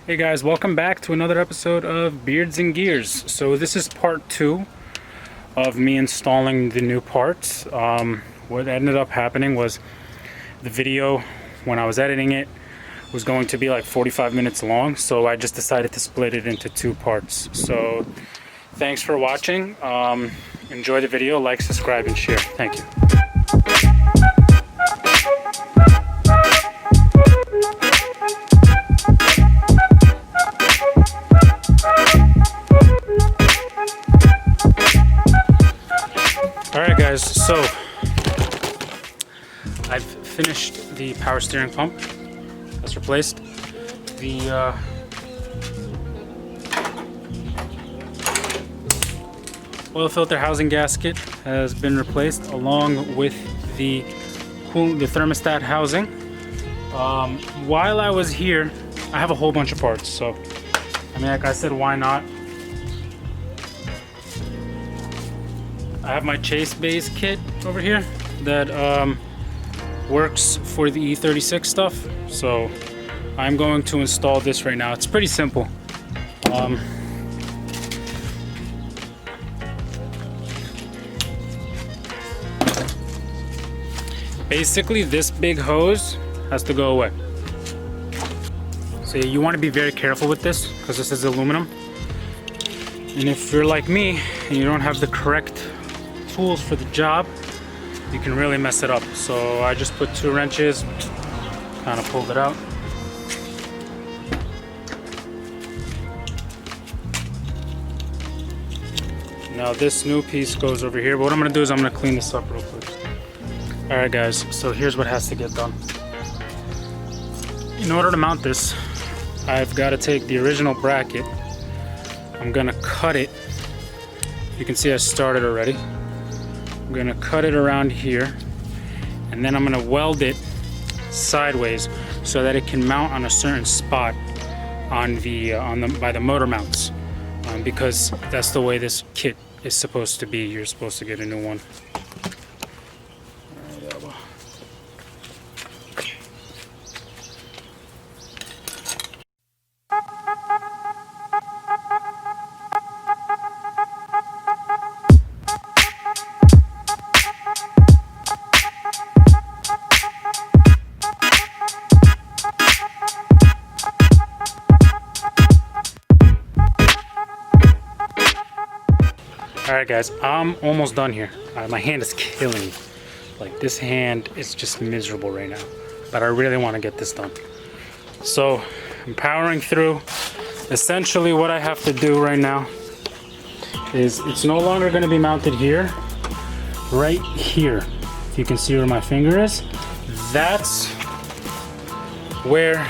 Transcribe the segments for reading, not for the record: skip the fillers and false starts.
Hey guys, welcome back to another episode of Beards and Gears. So this is part 2 of me installing the new parts. What ended up happening was the video, when I was editing it, was going to be like 45 minutes long, so I just decided to split it into 2 parts. So thanks for watching. Enjoy the video, like, subscribe, and share. Thank you. Alright guys, so I've finished the power steering pump. That's replaced. The oil filter housing gasket has been replaced, along with the thermostat housing. While I was here, I have a whole bunch of parts, so I mean, like I said, why not? I have my chasebays kit over here that works for the E36 stuff, so I'm going to install this right now. It's pretty simple. Basically, this big hose has to go away. So you want to be very careful with this because this is aluminum. And if you're like me and you don't have the correct tools for the job, you can really mess it up. So I just put 2 wrenches, kind of pulled it out. Now this new piece goes over here, but what I'm gonna do is I'm gonna clean this up real quick. All right guys, so here's what has to get done. In order to mount this, I've got to take the original bracket. I'm gonna cut it. You can see I started already. I'm gonna cut it around here, and then I'm gonna weld it sideways so that it can mount on a certain spot on the by the motor mounts, because that's the way this kit is supposed to be. You're supposed to get a new one. Alright guys, I'm almost done here. My hand is killing me. Like, this hand is just miserable right now. But I really want to get this done. So, I'm powering through. Essentially what I have to do right now is, it's no longer going to be mounted here. Right here. If you can see where my finger is. That's where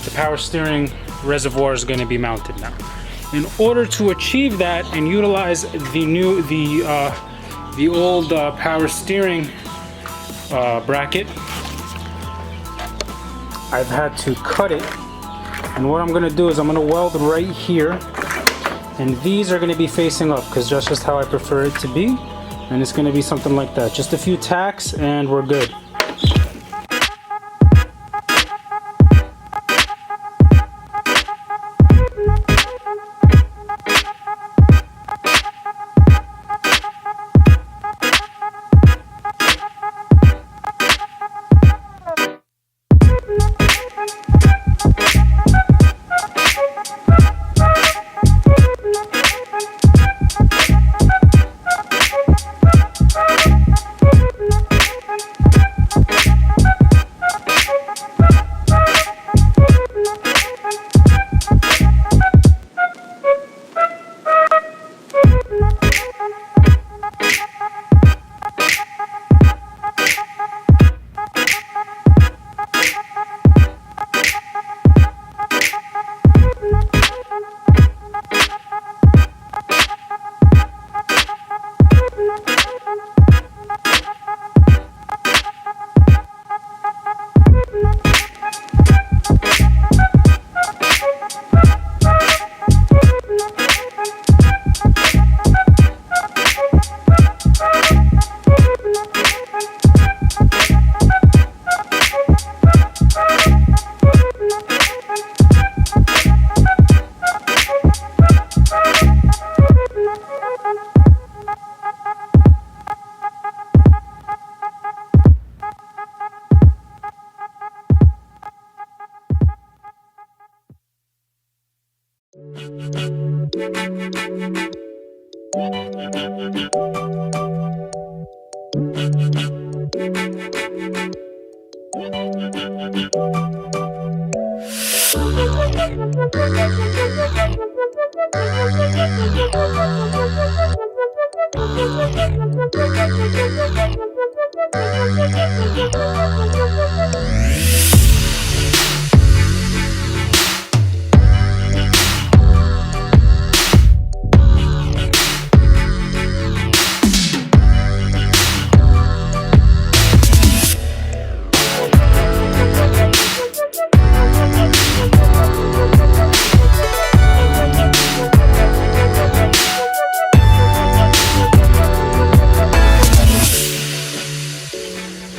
the power steering reservoir is going to be mounted now. In order to achieve that and utilize the old power steering bracket, I've had to cut it. And what I'm going to do is I'm going to weld right here, and these are going to be facing up because that's just how I prefer it to be. And it's going to be something like that. Just a few tacks and we're good.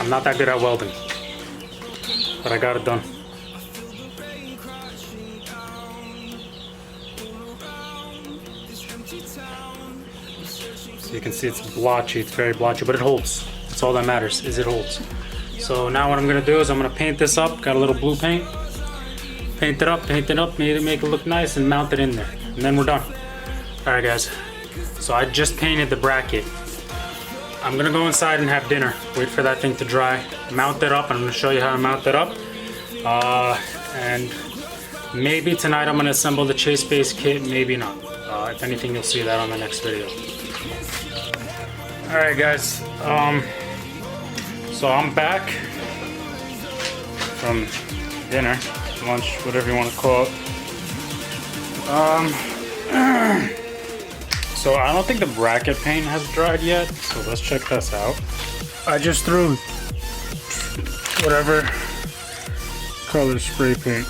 Not that good at welding, but I got it done. So you can see it's blotchy, it's very blotchy, but it holds. That's all that matters, is it holds. So now what I'm gonna do is I'm gonna paint this up. Got a little blue paint. Paint it up, make it look nice and mount it in there. And then we're done. All right guys, so I just painted the bracket. I'm gonna go inside and have dinner. Wait for that thing to dry. Mount it up. I'm gonna show you how to mount it up. And maybe tonight I'm gonna assemble the chasebays kit. Maybe not. If anything, you'll see that on the next video. All right, guys. So I'm back from dinner, lunch, whatever you want to call it. So I don't think the bracket paint has dried yet, so let's check this out. I just threw whatever color spray paint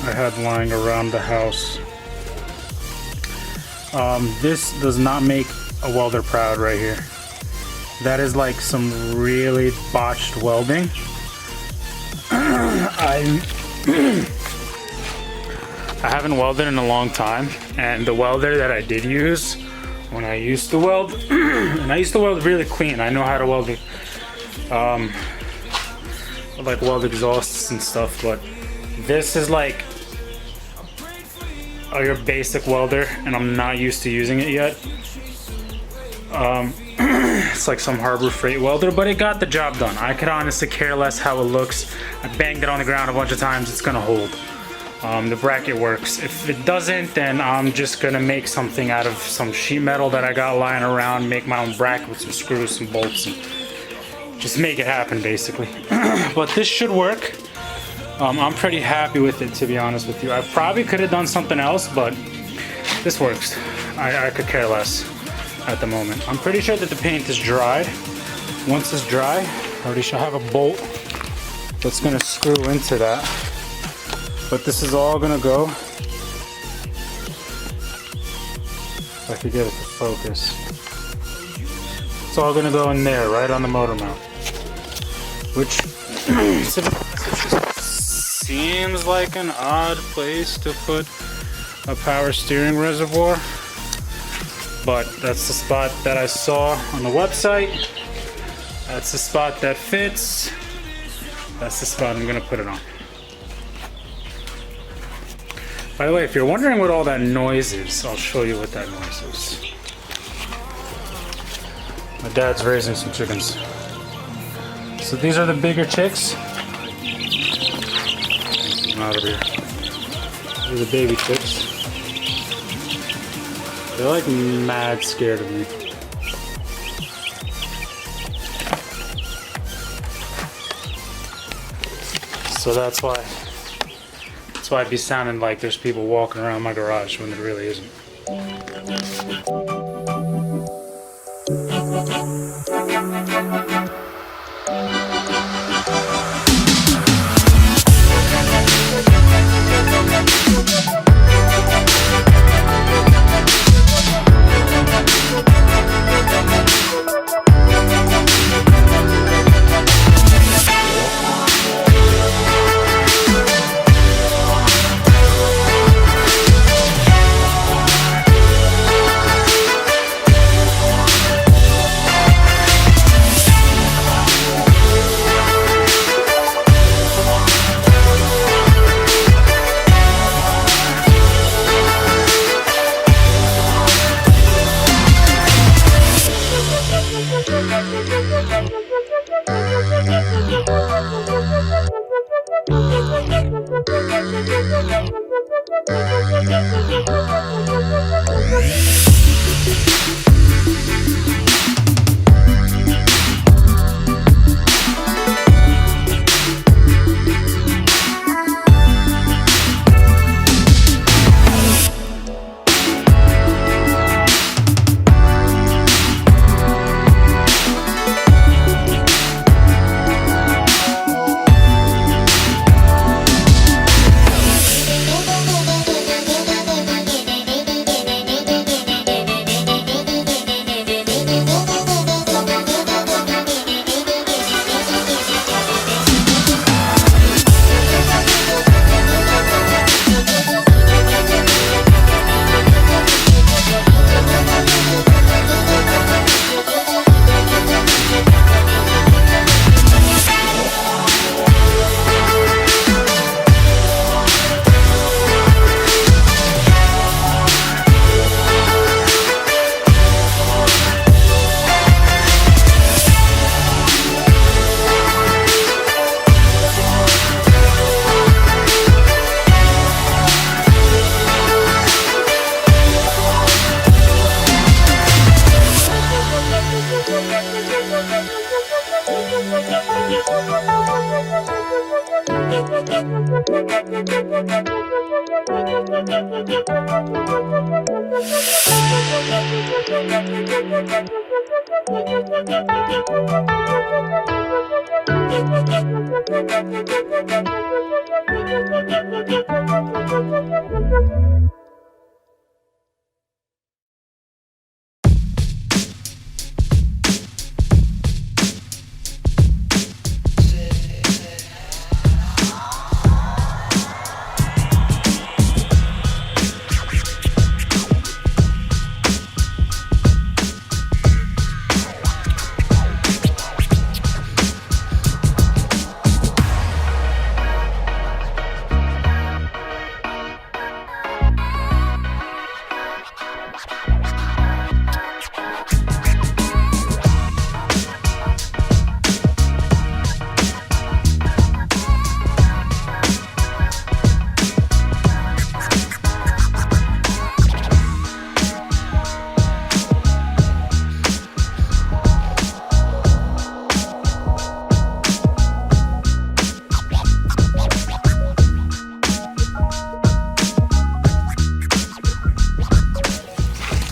I had lying around the house. This does not make a welder proud right here. That is like some really botched welding. I haven't welded in a long time, and the welder that I did use when I used to weld, and I used to weld really clean. I know how to weld it, like weld exhausts and stuff, but this is like your basic welder, and I'm not used to using it yet. It's like some Harbor Freight welder, but it got the job done. I could honestly care less how it looks. I banged it on the ground a bunch of times. It's gonna hold. The bracket works. If it doesn't, then I'm just gonna make something out of some sheet metal that I got lying around, make my own bracket with some screws, some bolts, and just make it happen basically. But this should work. I'm pretty happy with it, to be honest with you. I probably could have done something else, but this works. I could care less at the moment. I'm pretty sure that the paint is dried. Once it's dry, I already should have a bolt that's gonna screw into that. But this is all gonna go, if I could get it to focus. It's all gonna go in there, right on the motor mount. Which seems like an odd place to put a power steering reservoir. But that's the spot that I saw on the website. That's the spot that fits. That's the spot I'm gonna put it on. By the way, if you're wondering what all that noise is, I'll show you what that noise is. My dad's raising some chickens. So these are the bigger chicks. Out of here. These are the baby chicks. They're like mad scared of me. So that's why it'd be sounding like there's people walking around my garage when there really isn't.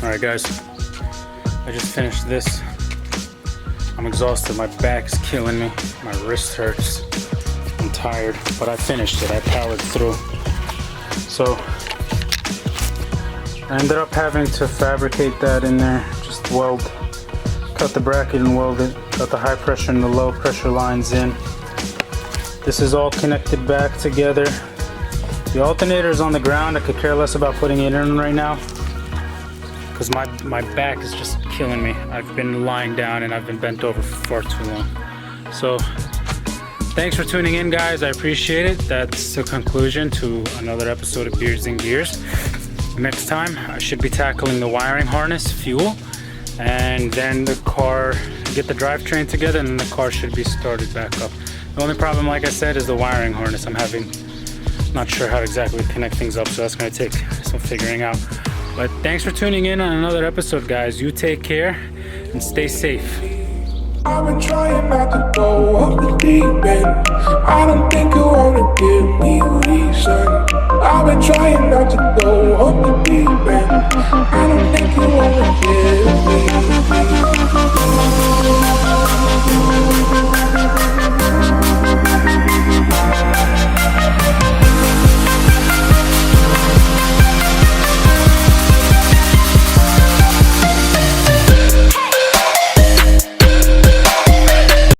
Alright guys, I just finished this. I'm exhausted, my back's killing me, my wrist hurts, I'm tired, but I finished it, I powered through. So, I ended up having to fabricate that in there, just cut the bracket and weld it, got the high pressure and the low pressure lines in. This is all connected back together. The alternator is on the ground, I could care less about putting it in right now, because my back is just killing me. I've been lying down and I've been bent over for far too long. So thanks for tuning in guys, I appreciate it. That's the conclusion to another episode of Beards and Gears. Next time I should be tackling the wiring harness, fuel, and then the car, get the drivetrain together, and then the car should be started back up. The only problem, like I said, is the wiring harness. Not sure how to exactly connect things up, so that's gonna take some figuring out. But thanks for tuning in on another episode, guys. You take care and stay safe. I've been trying not to go off the deep end.